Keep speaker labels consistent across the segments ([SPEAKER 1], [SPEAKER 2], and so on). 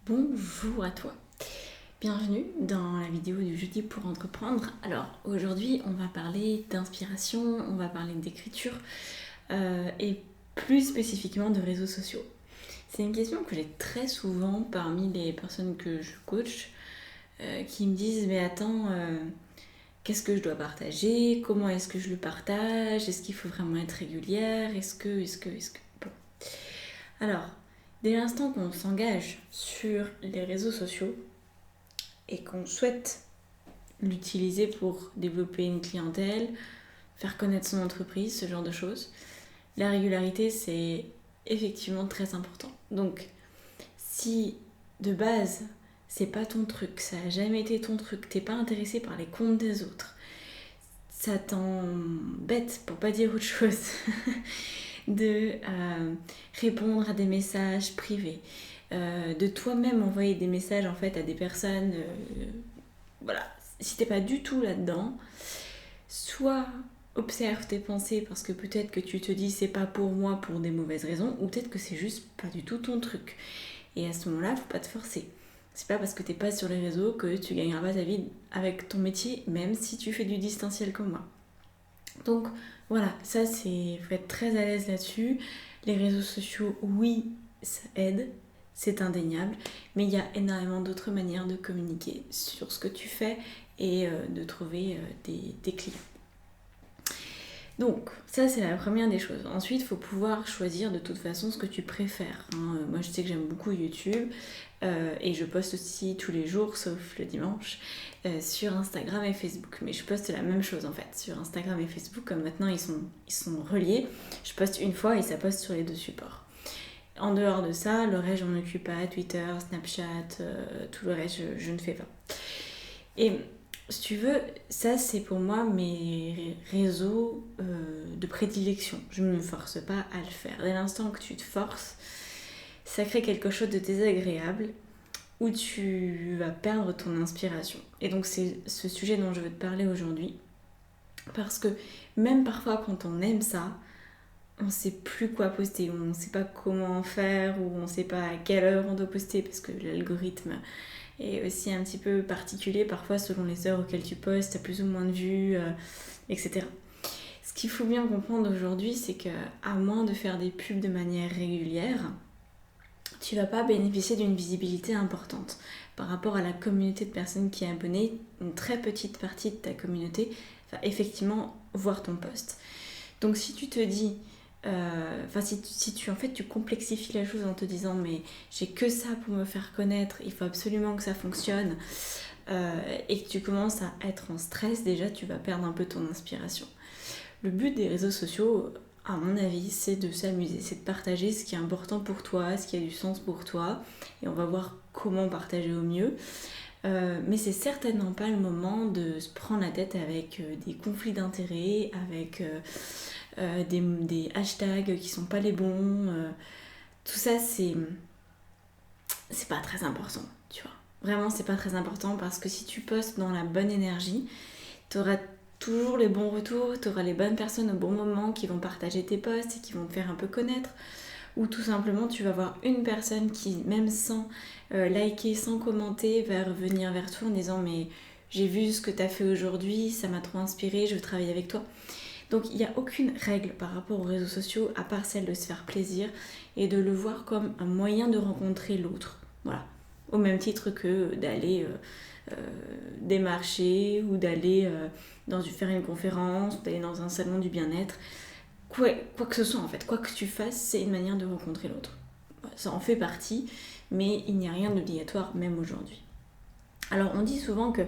[SPEAKER 1] Bonjour à toi, bienvenue dans la vidéo du jeudi pour entreprendre. Alors aujourd'hui on va parler d'inspiration, on va parler d'écriture et plus spécifiquement de réseaux sociaux. C'est une question que j'ai très souvent parmi les personnes que je coach qui me disent mais attends, qu'est-ce que je dois partager, comment est-ce que je le partage, est-ce qu'il faut vraiment être régulière, est-ce que... Bon. Alors, dès l'instant qu'on s'engage sur les réseaux sociaux et qu'on souhaite l'utiliser pour développer une clientèle, faire connaître son entreprise, ce genre de choses, la régularité c'est effectivement très important. Donc, si de base c'est pas ton truc, ça a jamais été ton truc, t'es pas intéressé par les comptes des autres, ça t'embête pour pas dire autre chose de répondre à des messages privés, de toi-même envoyer des messages en fait à des personnes, voilà, si t'es pas du tout là-dedans, soit observe tes pensées parce que peut-être que tu te dis c'est pas pour moi pour des mauvaises raisons, ou peut-être que c'est juste pas du tout ton truc. Et à ce moment-là, faut pas te forcer. C'est pas parce que t'es pas sur les réseaux que tu gagneras pas ta vie avec ton métier, même si tu fais du distanciel comme moi. Donc voilà, ça c'est, faut être très à l'aise là-dessus. Les réseaux sociaux, oui, ça aide, c'est indéniable, mais il y a énormément d'autres manières de communiquer sur ce que tu fais et de trouver des clients. Donc, ça c'est la première des choses. Ensuite, il faut pouvoir choisir de toute façon ce que tu préfères. Moi, je sais que j'aime beaucoup YouTube et je poste aussi tous les jours, sauf le dimanche, sur Instagram et Facebook. Mais je poste la même chose en fait sur Instagram et Facebook, comme maintenant ils sont reliés. Je poste une fois et ça poste sur les deux supports. En dehors de ça, le reste, je m'en occupe pas. Twitter, Snapchat, tout le reste, je ne fais pas. Et si tu veux, ça c'est pour moi mes réseaux de prédilection. Je ne me force pas à le faire. Dès l'instant que tu te forces, ça crée quelque chose de désagréable où tu vas perdre ton inspiration. Et donc c'est ce sujet dont je veux te parler aujourd'hui. Parce que même parfois quand on aime ça, on ne sait plus quoi poster, on ne sait pas comment faire, ou on ne sait pas à quelle heure on doit poster, parce que l'algorithme est aussi un petit peu particulier, parfois selon les heures auxquelles tu postes, tu as plus ou moins de vues, etc. Ce qu'il faut bien comprendre aujourd'hui, c'est qu'à moins de faire des pubs de manière régulière, tu vas pas bénéficier d'une visibilité importante. Par rapport à la communauté de personnes qui est abonnée, une très petite partie de ta communauté va effectivement voir ton post. Donc si tu te dis, si tu en fait tu complexifies la chose en te disant mais j'ai que ça pour me faire connaître, il faut absolument que ça fonctionne, et que tu commences à être en stress, déjà tu vas perdre un peu ton inspiration. Le but des réseaux sociaux, à mon avis, c'est de s'amuser, c'est de partager ce qui est important pour toi, ce qui a du sens pour toi, et on va voir comment partager au mieux. Mais c'est certainement pas le moment de se prendre la tête avec des conflits d'intérêts, avec des hashtags qui sont pas les bons. Tout ça, c'est pas très important, tu vois. Vraiment, c'est pas très important parce que si tu postes dans la bonne énergie, t'auras toujours les bons retours, t'auras les bonnes personnes au bon moment qui vont partager tes posts et qui vont te faire un peu connaître. Ou tout simplement, tu vas voir une personne qui, même sans liker, sans commenter, va revenir vers toi en disant mais j'ai vu ce que tu as fait aujourd'hui, ça m'a trop inspiré, je veux travailler avec toi. Donc il n'y a aucune règle par rapport aux réseaux sociaux à part celle de se faire plaisir et de le voir comme un moyen de rencontrer l'autre. Voilà. Au même titre que d'aller démarcher ou d'aller faire une conférence, d'aller dans un salon du bien-être. Quoi que ce soit en fait, quoi que tu fasses, c'est une manière de rencontrer l'autre. Ça en fait partie, mais il n'y a rien d'obligatoire même aujourd'hui. Alors on dit souvent que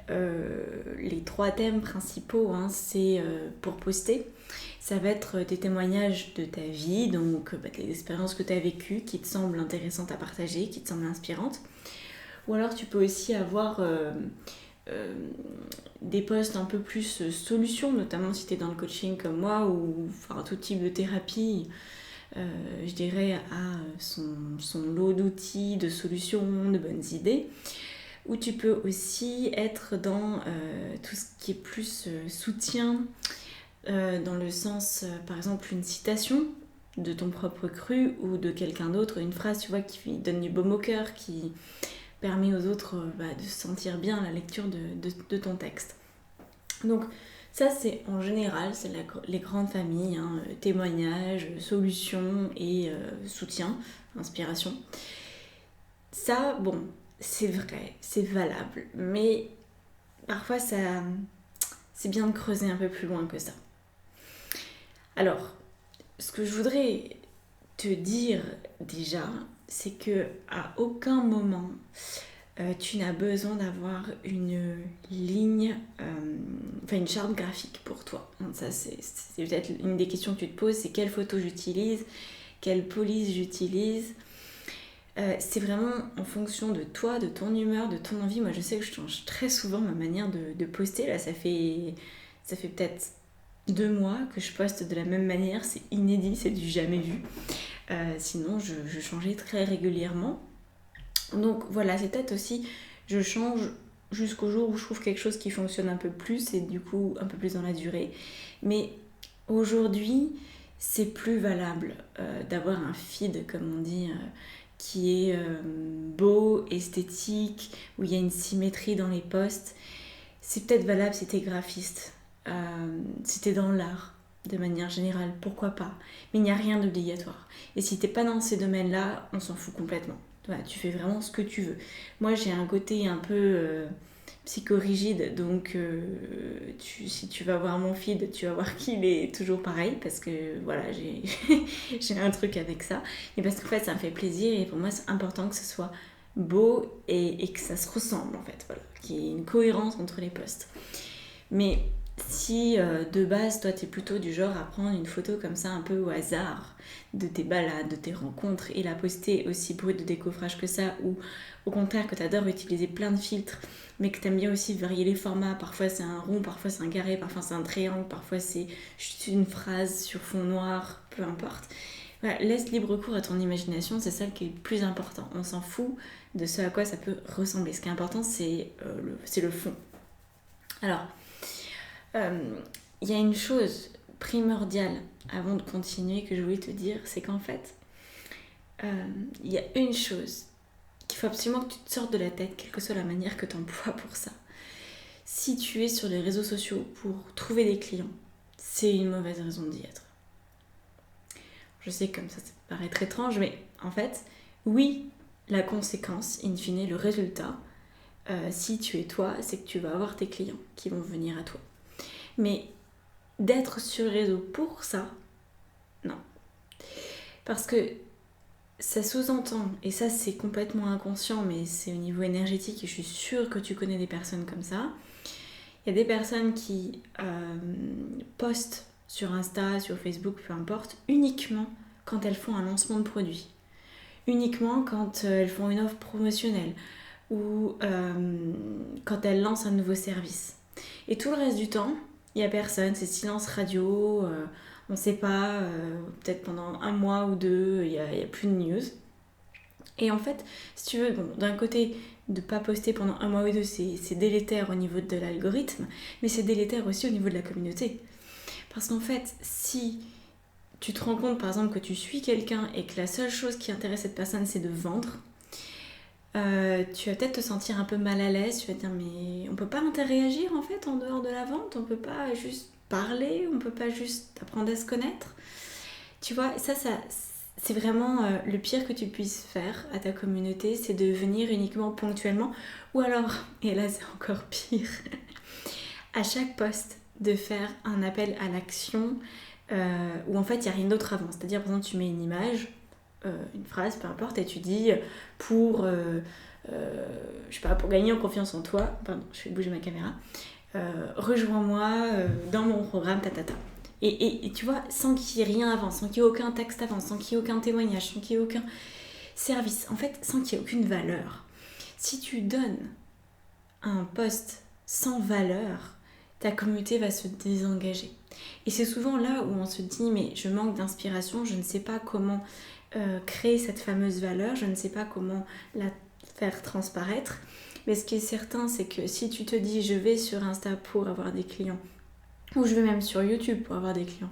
[SPEAKER 1] les 3 thèmes principaux, c'est pour poster, ça va être des témoignages de ta vie, donc des expériences que tu as vécues qui te semblent intéressantes à partager, qui te semblent inspirantes. Ou alors tu peux aussi avoir des posts un peu plus solutions, notamment si tu es dans le coaching comme moi, ou enfin, tout type de thérapie, je dirais, à son lot d'outils, de solutions, de bonnes idées. Ou tu peux aussi être dans tout ce qui est plus soutien, dans le sens, par exemple, une citation, de ton propre cru ou de quelqu'un d'autre, une phrase, tu vois, qui donne du baume au cœur, qui permet aux autres de sentir bien la lecture de ton texte. Donc ça c'est en général, c'est les grandes familles, hein, témoignages, solutions et soutien, inspiration. Ça, bon, c'est vrai, c'est valable, mais parfois c'est bien de creuser un peu plus loin que ça. Alors, ce que je voudrais te dire déjà, c'est que à aucun moment tu n'as besoin d'avoir une ligne, une charte graphique pour toi. Ça, c'est peut-être une des questions que tu te poses, c'est quelle photo j'utilise, quelle police j'utilise. C'est vraiment en fonction de toi, de ton humeur, de ton envie. Moi, je sais que je change très souvent ma manière de poster. Là, ça fait peut-être 2 mois que je poste de la même manière. C'est inédit, c'est du jamais vu. Sinon, je changeais très régulièrement. Donc voilà, c'est peut-être aussi, je change jusqu'au jour où je trouve quelque chose qui fonctionne un peu plus et du coup un peu plus dans la durée. Mais aujourd'hui, c'est plus valable d'avoir un feed, comme on dit, qui est beau, esthétique, où il y a une symétrie dans les posts. C'est peut-être valable si t'es graphiste, si t'es dans l'art, de manière générale, pourquoi pas. Mais il n'y a rien d'obligatoire. Et si t'es pas dans ces domaines-là, on s'en fout complètement. Voilà, tu fais vraiment ce que tu veux. Moi, j'ai un côté un peu psychorigide, donc si tu vas voir mon feed, tu vas voir qu'il est toujours pareil, parce que voilà, j'ai un truc avec ça. Et parce qu'en fait, ça me fait plaisir, et pour moi, c'est important que ce soit beau et que ça se ressemble, en fait. Voilà, qu'il y ait une cohérence entre les posts. Mais si de base, toi, t'es plutôt du genre à prendre une photo comme ça un peu au hasard de tes balades, de tes rencontres et la poster aussi brute de décoffrage que ça, ou au contraire que t'adores utiliser plein de filtres, mais que t'aimes bien aussi varier les formats, parfois c'est un rond, parfois c'est un carré, parfois c'est un triangle, parfois c'est juste une phrase sur fond noir, peu importe. Voilà, laisse libre cours à ton imagination, c'est ça qui est le plus important. On s'en fout de ce à quoi ça peut ressembler. Ce qui est important, c'est le fond. Alors, il y a une chose primordiale avant de continuer que je voulais te dire, c'est qu'en fait, il y a une chose qu'il faut absolument que tu te sortes de la tête, quelle que soit la manière que tu emploies pour ça. Si tu es sur les réseaux sociaux pour trouver des clients, c'est une mauvaise raison d'y être. Je sais que comme ça peut paraître étrange, mais en fait, oui, la conséquence, in fine, le résultat, si tu es toi, c'est que tu vas avoir tes clients qui vont venir à toi. Mais d'être sur les réseaux pour ça, non. Parce que ça sous-entend, et ça c'est complètement inconscient, mais c'est au niveau énergétique, et je suis sûre que tu connais des personnes comme ça. Il y a des personnes qui postent sur Insta, sur Facebook, peu importe, uniquement quand elles font un lancement de produit. Uniquement quand elles font une offre promotionnelle ou quand elles lancent un nouveau service. Et tout le reste du temps, il n'y a personne, c'est silence radio, on ne sait pas, peut-être pendant 1 mois ou 2, il n'y a plus de news. Et en fait, si tu veux, bon, d'un côté, de ne pas poster pendant 1 mois ou 2, c'est délétère au niveau de l'algorithme, mais c'est délétère aussi au niveau de la communauté. Parce qu'en fait, si tu te rends compte par exemple que tu suis quelqu'un et que la seule chose qui intéresse cette personne c'est de vendre, tu vas peut-être te sentir un peu mal à l'aise, tu vas te dire mais on peut pas interagir en fait en dehors de la vente, on peut pas juste parler, on peut pas juste apprendre à se connaître. Tu vois, ça c'est vraiment le pire que tu puisses faire à ta communauté, c'est de venir uniquement ponctuellement, ou alors, et là c'est encore pire, à chaque post de faire un appel à l'action où en fait il n'y a rien d'autre avant. C'est-à-dire par exemple tu mets une image, une phrase, peu importe, et tu dis pour, je sais pas, pour gagner en confiance en toi, pardon, je vais bouger ma caméra, rejoins-moi dans mon programme, tatata. Et tu vois, sans qu'il y ait rien avant, sans qu'il y ait aucun texte avant, sans qu'il y ait aucun témoignage, sans qu'il y ait aucun service, en fait, sans qu'il y ait aucune valeur. Si tu donnes un post sans valeur, ta communauté va se désengager. Et c'est souvent là où on se dit mais je manque d'inspiration, je ne sais pas comment créer cette fameuse valeur, je ne sais pas comment la faire transparaître. Mais ce qui est certain, c'est que si tu te dis je vais sur Insta pour avoir des clients, ou je vais même sur YouTube pour avoir des clients,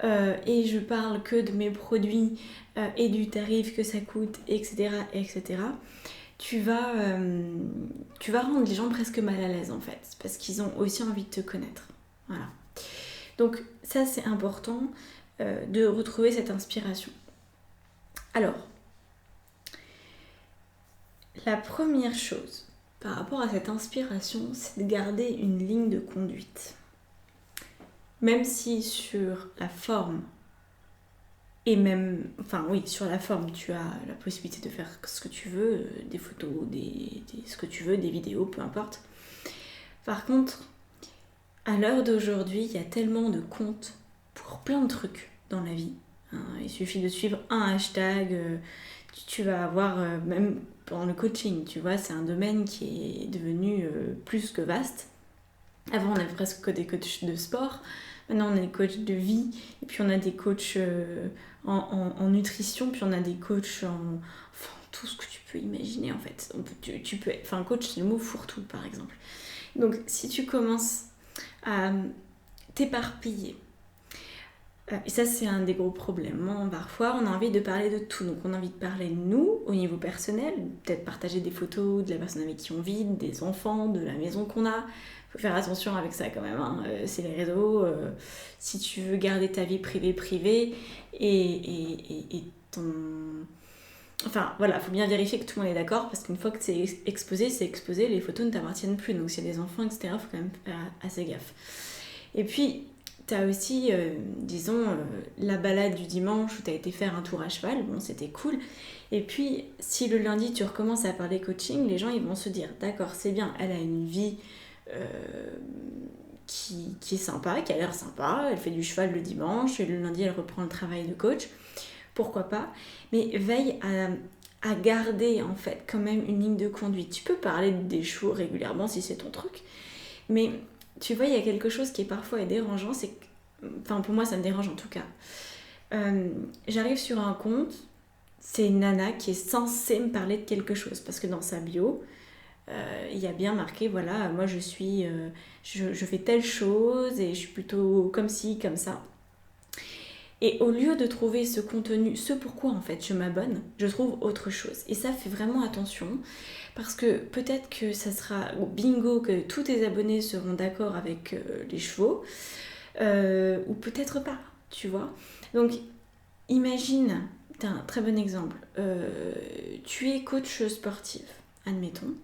[SPEAKER 1] et je parle que de mes produits et du tarif que ça coûte, etc., etc., tu vas rendre les gens presque mal à l'aise en fait, parce qu'ils ont aussi envie de te connaître. Voilà. Donc ça c'est important de retrouver cette inspiration. Alors, la première chose par rapport à cette inspiration, c'est de garder une ligne de conduite. Même si sur la forme, et même, enfin oui, sur la forme, tu as la possibilité de faire ce que tu veux, des photos, ce que tu veux, des vidéos, peu importe. Par contre, à l'heure d'aujourd'hui, il y a tellement de comptes pour plein de trucs dans la vie. Il suffit de suivre un hashtag, tu vas avoir, même dans le coaching, tu vois, c'est un domaine qui est devenu plus que vaste. Avant, on avait presque que des coachs de sport. Maintenant, on a des coachs de vie. Et puis, on a des coachs en nutrition. Puis, on a des coachs en... Enfin, tout ce que tu peux imaginer, en fait. Tu peux... Enfin, coach, c'est le mot fourre-tout, par exemple. Donc, si tu commences à t'éparpiller, et ça, c'est un des gros problèmes. Parfois, on a envie de parler de tout. Donc, on a envie de parler de nous, au niveau personnel. Peut-être partager des photos de la personne avec qui on vit, des enfants, de la maison qu'on a. Faut faire attention avec ça quand même, hein. C'est les réseaux, si tu veux garder ta vie privée et ton... Enfin voilà, faut bien vérifier que tout le monde est d'accord, parce qu'une fois que c'est exposé, les photos ne t'appartiennent plus, donc s'il y a des enfants, etc., faut quand même faire assez gaffe. Et puis, t'as aussi, disons, la balade du dimanche où t'as été faire un tour à cheval, bon c'était cool. Et puis, si le lundi tu recommences à parler coaching, les gens ils vont se dire, d'accord, c'est bien, elle a une vie... qui est sympa, qui a l'air sympa, elle fait du cheval le dimanche et le lundi elle reprend le travail de coach, pourquoi pas, mais veille à garder en fait quand même une ligne de conduite. Tu peux parler des chevaux régulièrement si c'est ton truc, mais tu vois, il y a quelque chose qui est parfois dérangeant, c'est que, enfin pour moi ça me dérange en tout cas, j'arrive sur un compte, c'est une nana qui est censée me parler de quelque chose, parce que dans sa bio, il y a bien marqué, voilà, moi je fais telle chose et je suis plutôt comme ci, comme ça. Et au lieu de trouver ce contenu, ce pourquoi en fait je m'abonne, je trouve autre chose. Et ça, fais vraiment attention, parce que peut-être que ça sera bingo, que tous tes abonnés seront d'accord avec les chevaux, ou peut-être pas, tu vois. Donc imagine, t'as un très bon exemple, tu es coach sportif, admettons,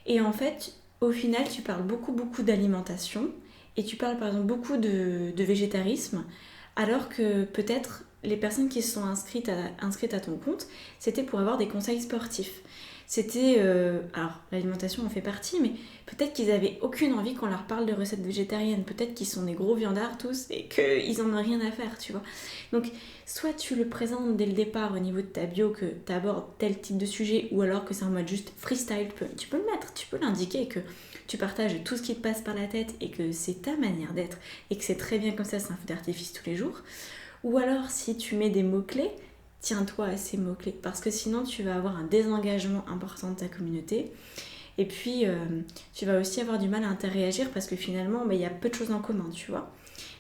[SPEAKER 1] et en fait, au final, tu parles beaucoup d'alimentation, et tu parles par exemple beaucoup de végétarisme, alors que peut-être les personnes qui se sont inscrites à ton compte, c'était pour avoir des conseils sportifs. C'était... alors, l'alimentation en fait partie, mais peut-être qu'ils avaient aucune envie qu'on leur parle de recettes végétariennes. Peut-être qu'ils sont des gros viandards tous et qu'ils en ont rien à faire, tu vois. Donc, soit tu le présentes dès le départ au niveau de ta bio, que tu abordes tel type de sujet, ou alors que c'est en mode juste freestyle. Tu peux le mettre, tu peux l'indiquer, que tu partages tout ce qui te passe par la tête et que c'est ta manière d'être et que c'est très bien comme ça, c'est un feu d'artifice tous les jours. Ou alors, si tu mets des mots-clés, tiens-toi à ces mots-clés, parce que sinon tu vas avoir un désengagement important de ta communauté, et puis tu vas aussi avoir du mal à interréagir, parce que finalement il y a peu de choses en commun, tu vois.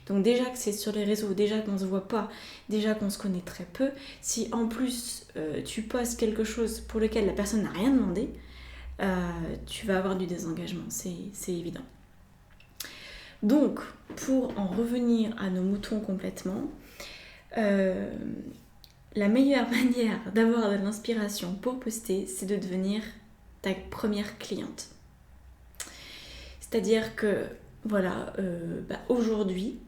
[SPEAKER 1] Donc déjà que c'est sur les réseaux, déjà qu'on se voit pas, déjà qu'on se connaît très peu, si en plus tu postes quelque chose pour lequel la personne n'a rien demandé, tu vas avoir du désengagement, c'est évident. Donc, pour en revenir à nos moutons complètement, la meilleure manière d'avoir de l'inspiration pour poster, c'est de devenir ta première cliente. C'est-à-dire que, voilà, aujourd'hui,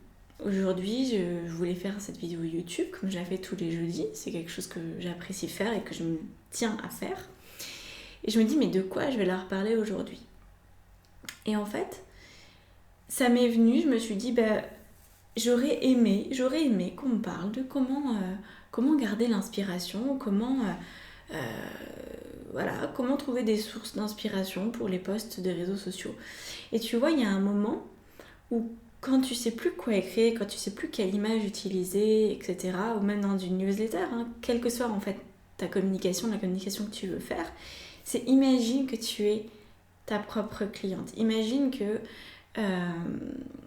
[SPEAKER 1] je voulais faire cette vidéo YouTube, comme je la fais tous les jeudis. C'est quelque chose que j'apprécie faire et que je me tiens à faire. Et je me dis, mais de quoi je vais leur parler aujourd'hui ? Et en fait, ça m'est venu, je me suis dit, j'aurais aimé qu'on me parle de comment garder l'inspiration, comment trouver des sources d'inspiration pour les posts des réseaux sociaux. Et tu vois, il y a un moment où quand tu sais plus quoi écrire, quand tu sais plus quelle image utiliser, etc., ou même dans une newsletter, quelle que soit en fait la communication que tu veux faire, c'est imagine que tu es ta propre cliente. Imagine que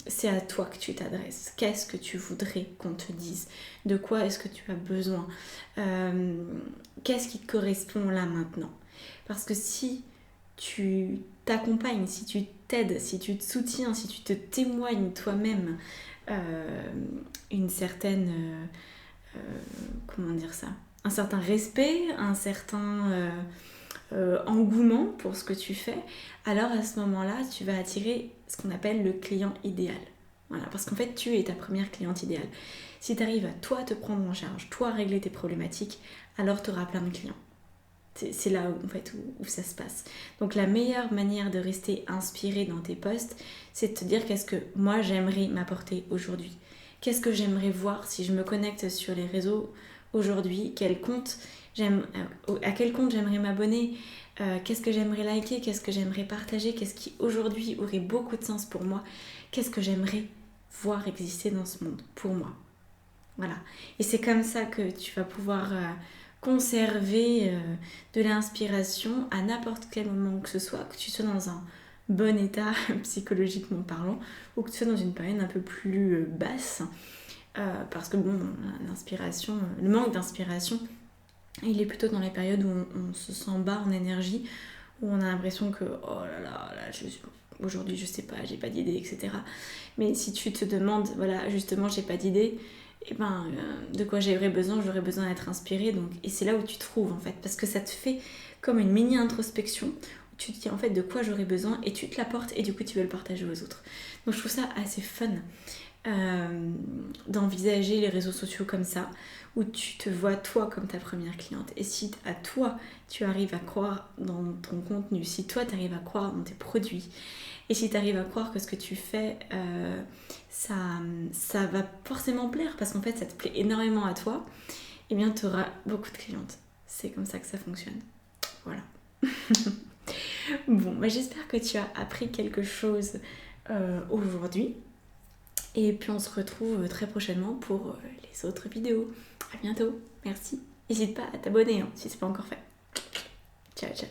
[SPEAKER 1] c'est à toi que tu t'adresses. Qu'est-ce que tu voudrais qu'on te dise? De quoi est-ce que tu as besoin? Qu'est-ce qui te correspond là maintenant? Parce que si tu t'accompagnes, si tu t'aides, si tu te soutiens, si tu te témoignes toi-même une certaine... comment dire ça? Un certain respect, un certain engouement pour ce que tu fais, alors à ce moment-là, tu vas attirer ce qu'on appelle le client idéal. Voilà, parce qu'en fait, tu es ta première cliente idéale. Si tu arrives à toi te prendre en charge, toi régler tes problématiques, alors tu auras plein de clients. C'est là où, en fait, où ça se passe. Donc la meilleure manière de rester inspiré dans tes posts, c'est de te dire qu'est-ce que moi j'aimerais m'apporter aujourd'hui. Qu'est-ce que j'aimerais voir si je me connecte sur les réseaux aujourd'hui, à quel compte j'aimerais m'abonner, qu'est-ce que j'aimerais liker, qu'est-ce que j'aimerais partager, qu'est-ce qui aujourd'hui aurait beaucoup de sens pour moi, qu'est-ce que j'aimerais voir exister dans ce monde pour moi. Voilà. Et c'est comme ça que tu vas pouvoir conserver de l'inspiration à n'importe quel moment que ce soit, que tu sois dans un bon état psychologiquement parlant ou que tu sois dans une période un peu plus basse. Parce que bon, l'inspiration, le manque d'inspiration, il est plutôt dans les périodes où on se sent bas en énergie, où on a l'impression que oh là, aujourd'hui je sais pas, j'ai pas d'idée, etc. Mais si tu te demandes, voilà, justement j'ai pas d'idée, et ben de quoi j'aurais besoin d'être inspirée, donc, et c'est là où tu trouves en fait, parce que ça te fait comme une mini introspection, où tu te dis en fait de quoi j'aurais besoin, et tu te l'apportes, et du coup tu veux le partager aux autres. Donc je trouve ça assez fun. D'envisager les réseaux sociaux comme ça, où tu te vois toi comme ta première cliente. Et si à toi tu arrives à croire dans ton contenu, si toi tu arrives à croire dans tes produits, et si tu arrives à croire que ce que tu fais ça va forcément plaire, parce qu'en fait ça te plaît énormément à toi, et bien tu auras beaucoup de clientes. C'est comme ça que ça fonctionne. Voilà. Bon, bah, j'espère que tu as appris quelque chose aujourd'hui. Et puis on se retrouve très prochainement pour les autres vidéos. À bientôt, merci. N'hésite pas à t'abonner si c'est pas encore fait. Ciao, ciao.